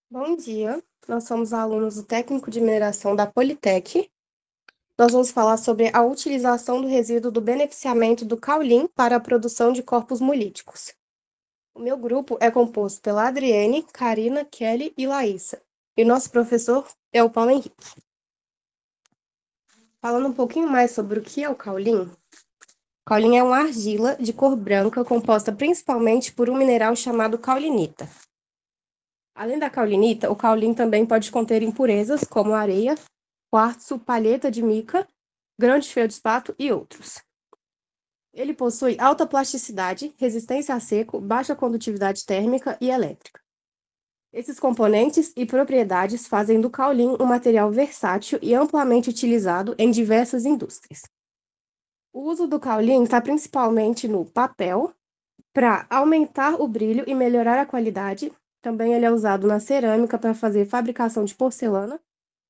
Bom dia, nós somos alunos do Técnico de Mineração da Politec. Nós vamos falar sobre a utilização do resíduo do beneficiamento do caulim para a produção de corpos molíticos. O meu grupo é composto pela Adriene, Karina, Kelly e Laísa. E o nosso professor é o Paulo Henrique. Falando um pouquinho mais sobre o que é o caulim. Caulim é uma argila de cor branca composta principalmente por um mineral chamado caulinita. Além da caulinita, o caulim também pode conter impurezas como areia, quartzo, palheta de mica, grão de feldspato e outros. Ele possui alta plasticidade, resistência a seco, baixa condutividade térmica e elétrica. Esses componentes e propriedades fazem do caulim um material versátil e amplamente utilizado em diversas indústrias. O uso do caulim está principalmente no papel, para aumentar o brilho e melhorar a qualidade. Também ele é usado na cerâmica para fazer fabricação de porcelana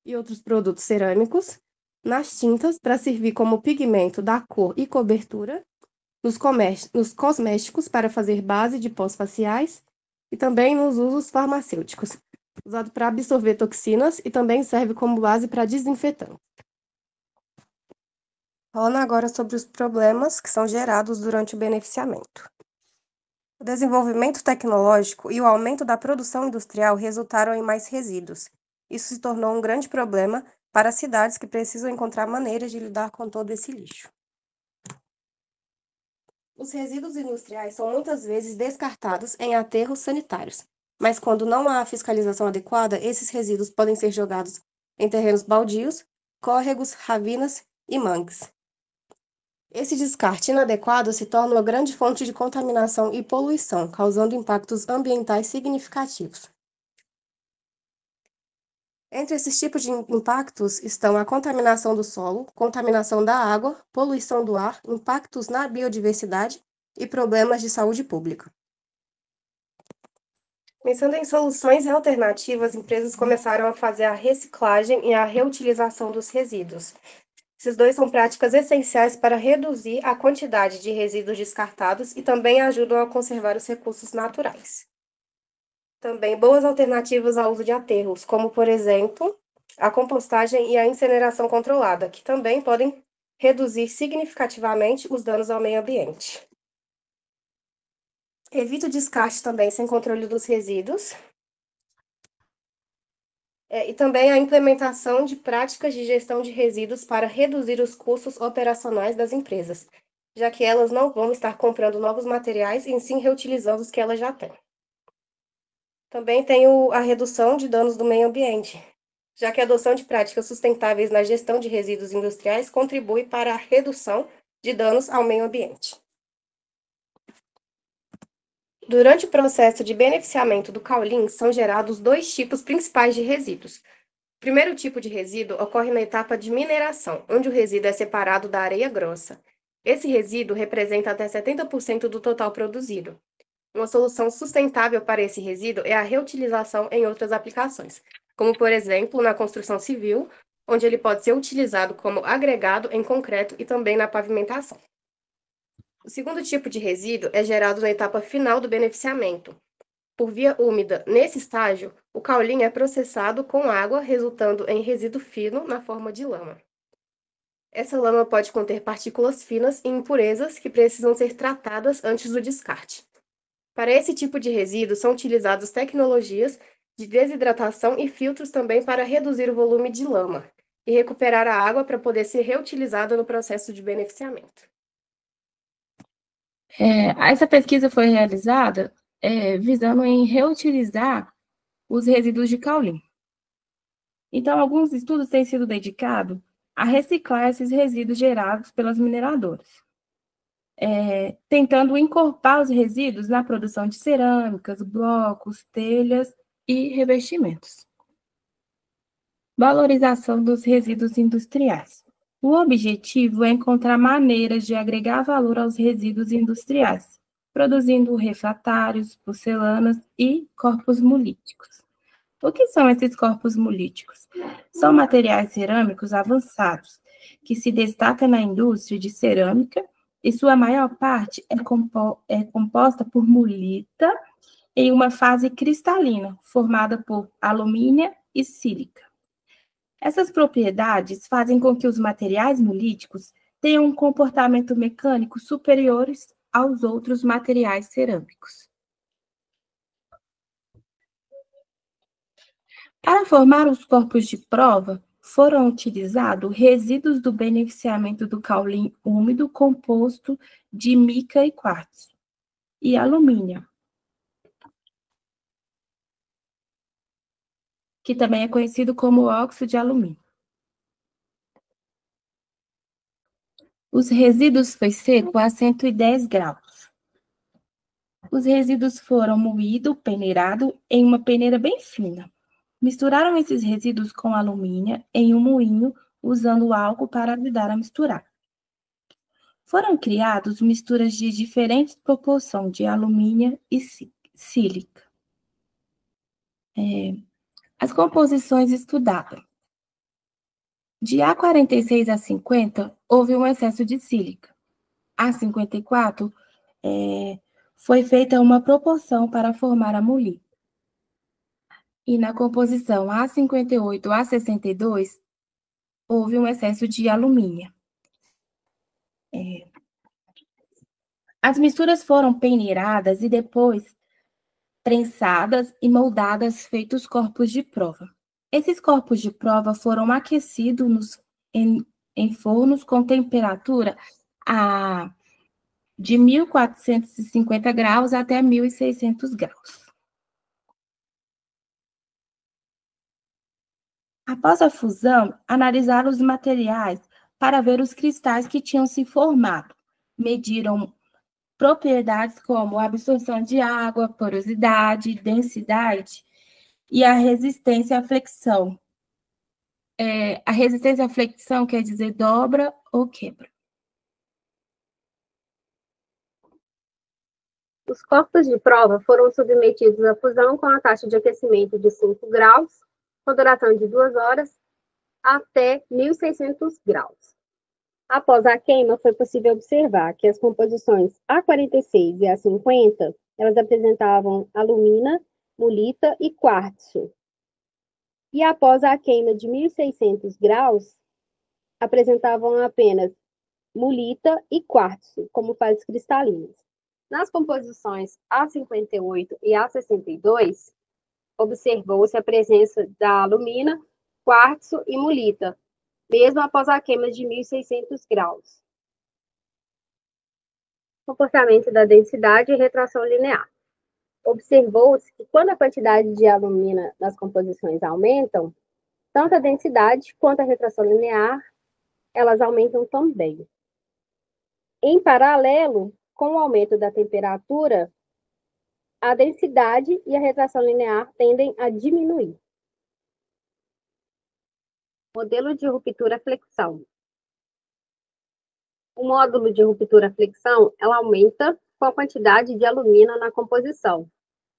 e outros produtos cerâmicos, nas tintas para servir como pigmento da cor e cobertura, nos cosméticos para fazer base de pós faciais e também nos usos farmacêuticos, usado para absorver toxinas e também serve como base para desinfetante. Falando agora sobre os problemas que são gerados durante o beneficiamento. O desenvolvimento tecnológico e o aumento da produção industrial resultaram em mais resíduos. Isso se tornou um grande problema para as cidades que precisam encontrar maneiras de lidar com todo esse lixo. Os resíduos industriais são muitas vezes descartados em aterros sanitários, mas quando não há fiscalização adequada, esses resíduos podem ser jogados em terrenos baldios, córregos, ravinas e mangues. Esse descarte inadequado se torna uma grande fonte de contaminação e poluição, causando impactos ambientais significativos. Entre esses tipos de impactos estão a contaminação do solo, contaminação da água, poluição do ar, impactos na biodiversidade e problemas de saúde pública. Pensando em soluções alternativas, empresas começaram a fazer a reciclagem e a reutilização dos resíduos. Esses dois são práticas essenciais para reduzir a quantidade de resíduos descartados e também ajudam a conservar os recursos naturais. Também boas alternativas ao uso de aterros, como, por exemplo, a compostagem e a incineração controlada, que também podem reduzir significativamente os danos ao meio ambiente. Evite o descarte também sem controle dos resíduos. E também a implementação de práticas de gestão de resíduos para reduzir os custos operacionais das empresas, já que elas não vão estar comprando novos materiais e sim reutilizando os que elas já têm. Também tem a redução de danos do meio ambiente, já que a adoção de práticas sustentáveis na gestão de resíduos industriais contribui para a redução de danos ao meio ambiente. Durante o processo de beneficiamento do caulim, são gerados dois tipos principais de resíduos. O primeiro tipo de resíduo ocorre na etapa de mineração, onde o resíduo é separado da areia grossa. Esse resíduo representa até 70% do total produzido. Uma solução sustentável para esse resíduo é a reutilização em outras aplicações, como, por exemplo, na construção civil, onde ele pode ser utilizado como agregado em concreto e também na pavimentação. O segundo tipo de resíduo é gerado na etapa final do beneficiamento, por via úmida. Nesse estágio, o caulim é processado com água, resultando em resíduo fino na forma de lama. Essa lama pode conter partículas finas e impurezas que precisam ser tratadas antes do descarte. Para esse tipo de resíduo, são utilizadas tecnologias de desidratação e filtros também para reduzir o volume de lama e recuperar a água para poder ser reutilizada no processo de beneficiamento. Essa pesquisa foi realizada visando em reutilizar os resíduos de caulim. Então, alguns estudos têm sido dedicados a reciclar esses resíduos gerados pelas mineradoras, tentando incorporar os resíduos na produção de cerâmicas, blocos, telhas e revestimentos. Valorização dos resíduos industriais. O objetivo é encontrar maneiras de agregar valor aos resíduos industriais, produzindo refratários, porcelanas e corpos molíticos. O que são esses corpos molíticos? São materiais cerâmicos avançados, que se destacam na indústria de cerâmica e sua maior parte é composta por molita em uma fase cristalina, formada por alumínio e sílica. Essas propriedades fazem com que os materiais molíticos tenham um comportamento mecânico superiores aos outros materiais cerâmicos. Para formar os corpos de prova, foram utilizados resíduos do beneficiamento do caulim úmido composto de mica e quartzo e alumínio, que também é conhecido como óxido de alumínio. Os resíduos foi seco a 110 graus. Os resíduos foram moídos, peneirados em uma peneira bem fina. Misturaram esses resíduos com alumínio em um moinho, usando álcool para ajudar a misturar. Foram criados misturas de diferentes proporção de alumínio e sílica. As composições estudadas. De A46 a 50, houve um excesso de sílica. A54, foi feita uma proporção para formar a molita. E na composição A58 a 62, houve um excesso de alumínio. As misturas foram peneiradas e depois prensadas e moldadas, feitos corpos de prova. Esses corpos de prova foram aquecidos em fornos com temperatura de 1.450 graus até 1.600 graus. Após a fusão, analisaram os materiais para ver os cristais que tinham se formado. Mediram propriedades como absorção de água, porosidade, densidade e a resistência à flexão. A resistência à flexão quer dizer dobra ou quebra. Os corpos de prova foram submetidos à fusão com a taxa de aquecimento de 5 graus, com duração de 2 horas, até 1.600 graus. Após a queima, foi possível observar que as composições A46 e A50, elas apresentavam alumina, molita e quartzo. E após a queima de 1.600 graus, apresentavam apenas molita e quartzo, como fases cristalinas. Nas composições A58 e A62, observou-se a presença da alumina, quartzo e molita, mesmo após a queima de 1.600 graus. Comportamento da densidade e retração linear. Observou-se que quando a quantidade de alumina nas composições aumentam, tanto a densidade quanto a retração linear, elas aumentam também. Em paralelo, com o aumento da temperatura, a densidade e a retração linear tendem a diminuir. Modelo de ruptura-flexão. O módulo de ruptura-flexão, ela aumenta com a quantidade de alumina na composição.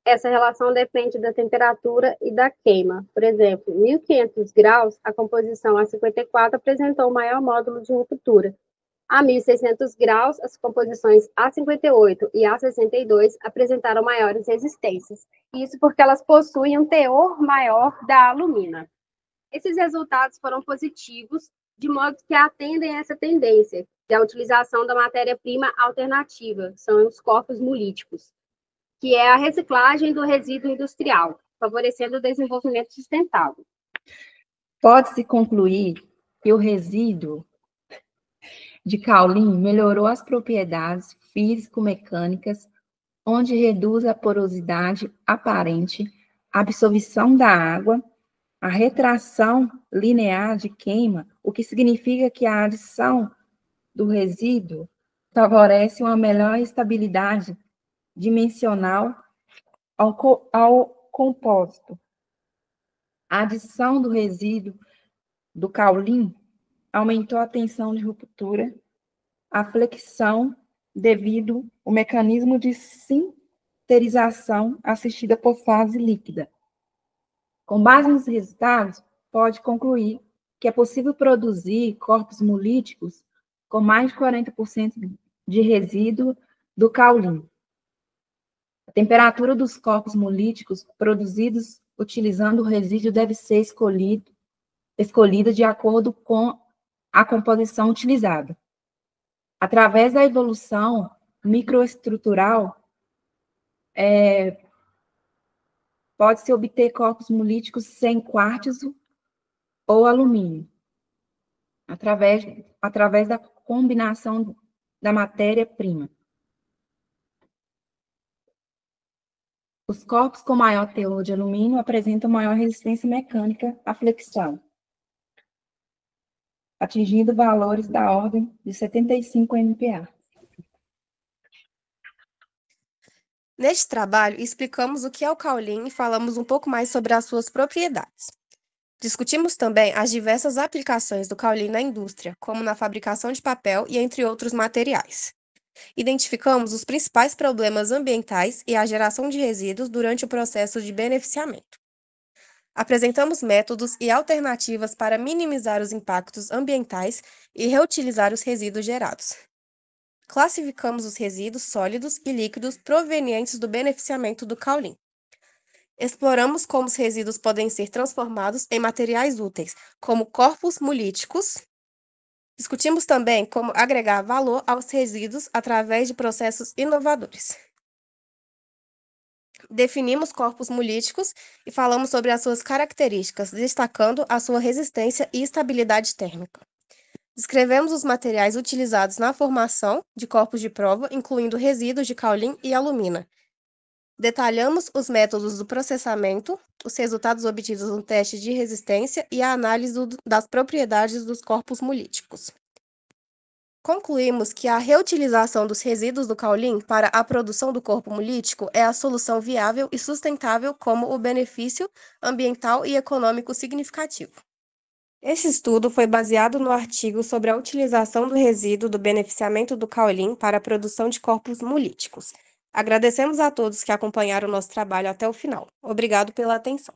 Essa relação depende da temperatura e da queima. Por exemplo, 1.500 graus, a composição A54 apresentou o maior módulo de ruptura. A 1.600 graus, as composições A58 e A62 apresentaram maiores resistências. Isso porque elas possuem um teor maior da alumina. Esses resultados foram positivos, de modo que atendem a essa tendência, que é a utilização da matéria-prima alternativa, são os corpos molíticos, que é a reciclagem do resíduo industrial, favorecendo o desenvolvimento sustentável. Pode-se concluir que o resíduo de caulim melhorou as propriedades físico-mecânicas, onde reduz a porosidade aparente, a absorção da água, a retração linear de queima, o que significa que a adição do resíduo favorece uma melhor estabilidade dimensional ao compósito. A adição do resíduo do caulim aumentou a tensão de ruptura, a flexão devido ao mecanismo de sinterização assistida por fase líquida. Com base nos resultados, pode concluir que é possível produzir corpos molíticos com mais de 40% de resíduo do caulim. A temperatura dos corpos molíticos produzidos utilizando o resíduo deve ser escolhida de acordo com a composição utilizada. Através da evolução microestrutural, pode-se obter corpos molíticos sem quartzo ou alumínio, através da combinação da matéria-prima. Os corpos com maior teor de alumínio apresentam maior resistência mecânica à flexão, atingindo valores da ordem de 75 MPa. Neste trabalho, explicamos o que é o caolin e falamos um pouco mais sobre as suas propriedades. Discutimos também as diversas aplicações do caolin na indústria, como na fabricação de papel e entre outros materiais. Identificamos os principais problemas ambientais e a geração de resíduos durante o processo de beneficiamento. Apresentamos métodos e alternativas para minimizar os impactos ambientais e reutilizar os resíduos gerados. Classificamos os resíduos sólidos e líquidos provenientes do beneficiamento do caolin. Exploramos como os resíduos podem ser transformados em materiais úteis, como corpos molíticos. Discutimos também como agregar valor aos resíduos através de processos inovadores. Definimos corpos molíticos e falamos sobre as suas características, destacando a sua resistência e estabilidade térmica. Descrevemos os materiais utilizados na formação de corpos de prova, incluindo resíduos de caolin e alumina. Detalhamos os métodos do processamento, os resultados obtidos no teste de resistência e a análise das propriedades dos corpos molíticos. Concluímos que a reutilização dos resíduos do caolin para a produção do corpo molítico é a solução viável e sustentável como o benefício ambiental e econômico significativo. Esse estudo foi baseado no artigo sobre a utilização do resíduo do beneficiamento do caolin para a produção de corpos molíticos. Agradecemos a todos que acompanharam o nosso trabalho até o final. Obrigado pela atenção.